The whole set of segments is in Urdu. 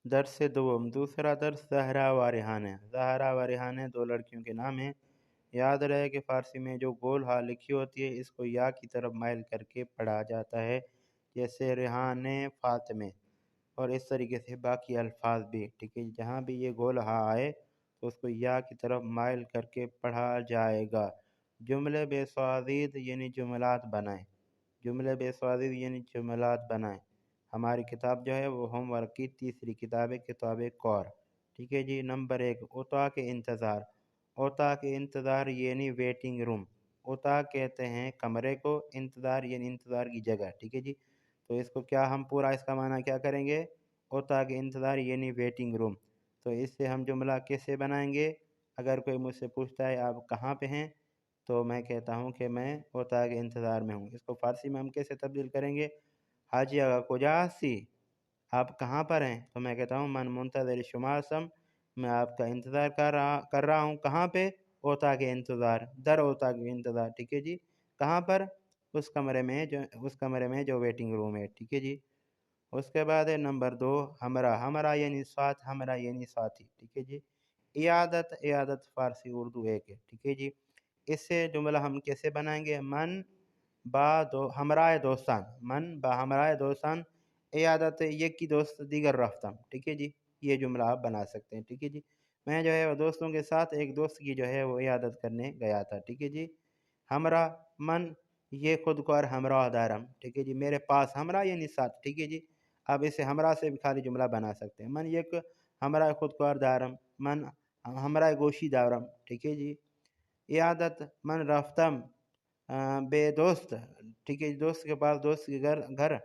درس دوم دوسرا درس زہرا و ریحان ہے۔ زہرا و ریحان دو لڑکیوں کے نام ہیں۔ یاد رہے کہ فارسی میں جو گول ہاں لکھی ہوتی ہے اس کو یا کی طرف مائل کر کے پڑھا جاتا ہے، جیسے ریحان فاطمے، اور اس طریقے سے باقی الفاظ بھی، ٹھیک ہے۔ جہاں بھی یہ گول ہاں آئے تو اس کو یا کی طرف مائل کر کے پڑھا جائے گا۔ جملے بے سوادید یعنی جملات بنائیں۔ جملے بے سوادید یعنی جملات بنائیں۔ ہماری کتاب جو ہے وہ ہوم ورک کی تیسری کتاب ہے، کتاب کور، ٹھیک ہے جی۔ نمبر 1، عطا کے انتظار۔ عطا کے انتظار یعنی ویٹنگ روم۔ عطا کہتے ہیں کمرے کو، انتظار یعنی انتظار کی جگہ، ٹھیک ہے جی۔ تو اس کو کیا ہم پورا اس کا معنی کیا کریں گے؟ عطا کے انتظار یعنی ویٹنگ روم۔ تو اس سے ہم جملہ کیسے بنائیں گے؟ اگر کوئی مجھ سے پوچھتا ہے آپ کہاں پہ ہیں، تو میں کہتا ہوں کہ میں عطا کے انتظار میں ہوں۔ اس کو فارسی میں ہم کیسے تبدیل کریں گے؟ حاجی آگا کجا ہستی، آپ کہاں پر ہیں؟ تو میں کہتا ہوں من منتظر شما سم، میں آپ کا انتظار کر رہا ہوں۔ کہاں پہ؟ عطا کے انتظار، در عطا کے انتظار، ٹھیک ہے جی۔ کہاں پر؟ اس کمرے میں جو ویٹنگ روم ہے، ٹھیک ہے جی۔ اس کے بعد ہے نمبر 2، ہمراہ۔ ہمراہ یعنی ساتھ، ہمراہ یعنی ساتھی، ٹھیک ہے جی۔ عیادت، عیادت فارسی اردو ایک ہے، ٹھیک ہے جی۔ اس سے جملہ ہم کیسے بنائیں گے؟ من ہمراہ دوستان، من با ہمراہ دوستان عیادت یکی دوست دیگر رفتم، ٹھیک ہے جی۔ یہ جملہ آپ بنا سکتے ہیں، ٹھیک ہے جی۔ میں جو ہے وہ دوستوں کے ساتھ ایک دوست کی جو ہے وہ عیادت کرنے گیا تھا، ٹھیک ہے جی۔ ہمراہ، من یہ خود کو اور ہمراہ دارم، ٹھیک ہے جی۔ میرے پاس، ہمراہ یعنی ساتھ، ٹھیک ہے جی۔ اب اسے ہمراہ سے بھی خالی جملہ بنا سکتے ہیں۔ من یک ہمراہ خود کو اور دارم، من ہمراہ گوشی دارم، ٹھیک ہے جی۔ عیادت، من رفتم بے دوست، ٹھیک ہے جی، دوست کے پاس، دوست کے گھر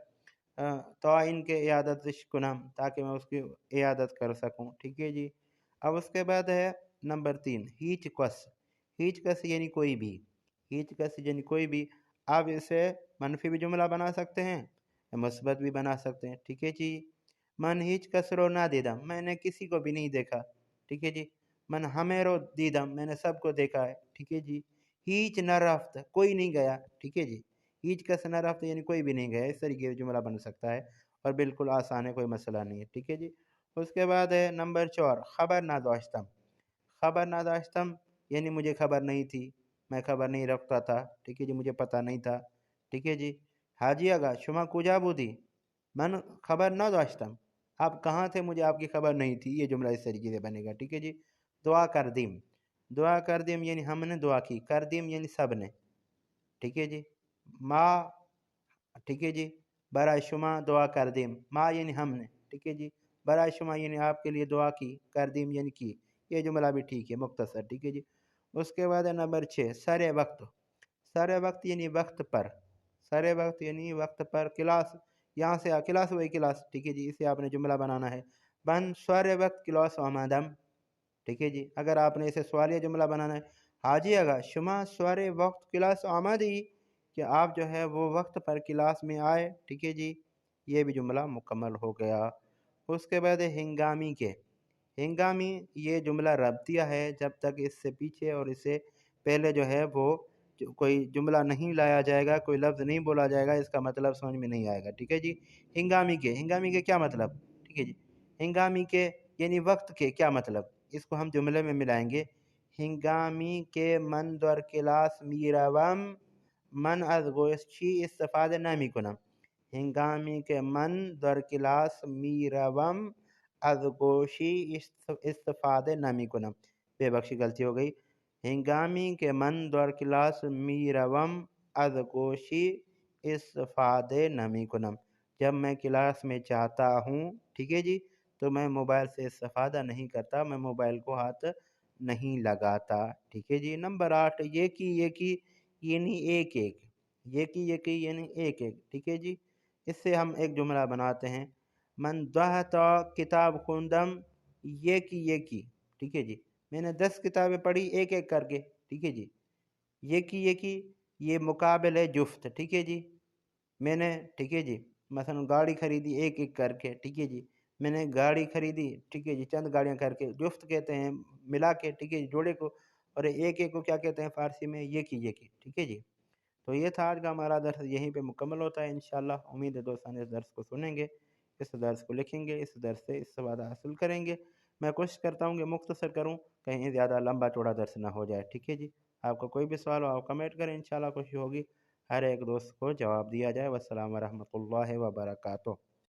تو ان کے عیادت کنم، تاکہ میں اس کی عیادت کر سکوں، ٹھیک ہے جی۔ اب اس کے بعد ہے نمبر 3، ہیچ کس۔ ہیچ کس یعنی کوئی بھی، ہیچ کس یعنی کوئی بھی۔ آپ اسے منفی بھی جملہ بنا سکتے ہیں، مثبت بھی بنا سکتے ہیں، ٹھیک ہے جی۔ من ہیچ کس رو نہ دیدم، میں نے کسی کو بھی نہیں دیکھا، ٹھیک ہے جی۔ من ہمیں رو دیدم، میں نے سب کو دیکھا ہے، ٹھیک ہے جی۔ ہیچ نہ رفت، کوئی نہیں گیا، ٹھیک ہے جی۔ ہیچ کس نہ رفت یعنی کوئی بھی نہیں گیا، اس طریقے سے جملہ بن سکتا ہے، اور بالکل آسان ہے، کوئی مسئلہ نہیں ہے، ٹھیک ہے جی۔ اس کے بعد ہے نمبر 4، خبر نہ داشتم۔ خبر نہ داشتم یعنی مجھے خبر نہیں تھی، میں خبر نہیں رکھتا تھا، ٹھیک ہے جی، مجھے پتہ نہیں تھا، ٹھیک ہے جی۔ حاجی آگا شما کجا بودی، من خبر نہ داشتم، آپ کہاں تھے، مجھے آپ کی خبر نہیں تھی۔ یہ جملہ اس طریقے سے بنے گا، ٹھیک ہے جی۔ دعا کردیم۔ دعا کردیم یعنی ہم نے دعا کی، کردیم یعنی سب نے، ٹھیک ہے جی۔ ما، ٹھیک ہے جی، برائے شما دعا کردیم، ما یعنی ہم نے، ٹھیک ہے جی۔ برائے شما یعنی آپ کے لیے دعا کی، کردیم یعنی کی۔ یہ جملہ بھی ٹھیک ہے، مختصر، ٹھیک ہے جی۔ اس کے بعد ہے نمبر 6، سر وقت۔ سر وقت یعنی وقت پر، سر وقت یعنی وقت پر۔ کلاس، یہاں سے کلاس وہی کلاس، ٹھیک ہے جی، اسے آپ نے جملہ بنانا ہے، بن سر وقت کلاس آمدم، ٹھیک ہے جی۔ اگر آپ نے اسے سوالیہ جملہ بنانا ہے، حاجی آگا شما سور وقت کلاس آمدی، کہ آپ جو ہے وہ وقت پر کلاس میں آئے، ٹھیک ہے جی۔ یہ بھی جملہ مکمل ہو گیا۔ اس کے بعد ہنگامی کے۔ ہنگامی یہ جملہ ربطیہ ہے، جب تک اس سے پیچھے اور اس سے پہلے جو ہے وہ کوئی جملہ نہیں لایا جائے گا، کوئی لفظ نہیں بولا جائے گا، اس کا مطلب سمجھ میں نہیں آئے گا، ٹھیک ہے جی۔ ہنگامی کے، ہنگامی کے کیا مطلب، ٹھیک ہے جی۔ ہنگامی کے یعنی وقت کے کیا مطلب، اس کو ہم جملے میں ملائیں گے۔ ہنگامی کے من در کلاس میروم، من از گوشی استفاده نمی کنم۔ ہنگامی کے من در کلاس میروم از گوشی استفاده نمی کنم، بے بخشی غلطی ہو گئی۔ ہنگامی کے من در کلاس میروم از گوشی استفاده نمی کنم، جب میں کلاس میں چاہتا ہوں، ٹھیک ہے جی، تو میں موبائل سے استفادہ نہیں کرتا، میں موبائل کو ہاتھ نہیں لگاتا، ٹھیک ہے جی۔ نمبر 8، یکی یعنی ایک ایک، یکی یعنی ایک ایک، ٹھیک ہے جی۔ اس سے ہم ایک جملہ بناتے ہیں، من 10 تا کتاب خوندم یکی، ٹھیک ہے جی، میں نے 10 کتابیں پڑھی ایک ایک کر کے، ٹھیک ہے جی۔ یکی یہ مقابل ہے جفت، ٹھیک ہے جی۔ میں نے، ٹھیک ہے جی، مثلا گاڑی خریدی ایک ایک کر کے، ٹھیک ہے جی، میں نے گاڑی خریدی، ٹھیک ہے جی، چند گاڑیاں کر کے، جفت کہتے ہیں ملا کے، ٹھیک ہے جی، جوڑے کو، اور ایک ایک کو کیا کہتے ہیں فارسی میں؟ یکی، ٹھیک ہے جی۔ تو یہ تھا آج کا ہمارا درس، یہیں پہ مکمل ہوتا ہے انشاءاللہ۔ امید ہے دوستان اس درس کو سنیں گے اس درس کو لکھیں گے، اس درس سے استفادہ حاصل کریں گے۔ میں کوشش کرتا ہوں کہ مختصر کروں، کہیں زیادہ لمبا چوڑا درس نہ ہو جائے، ٹھیک ہے جی۔ آپ کا کوئی بھی سوال ہو آپ کمنٹ کریں، انشاءاللہ کوشش ہوگی ہر ایک دوست کو جواب دیا جائے۔ والسلام ورحمۃ اللہ وبرکاتہ۔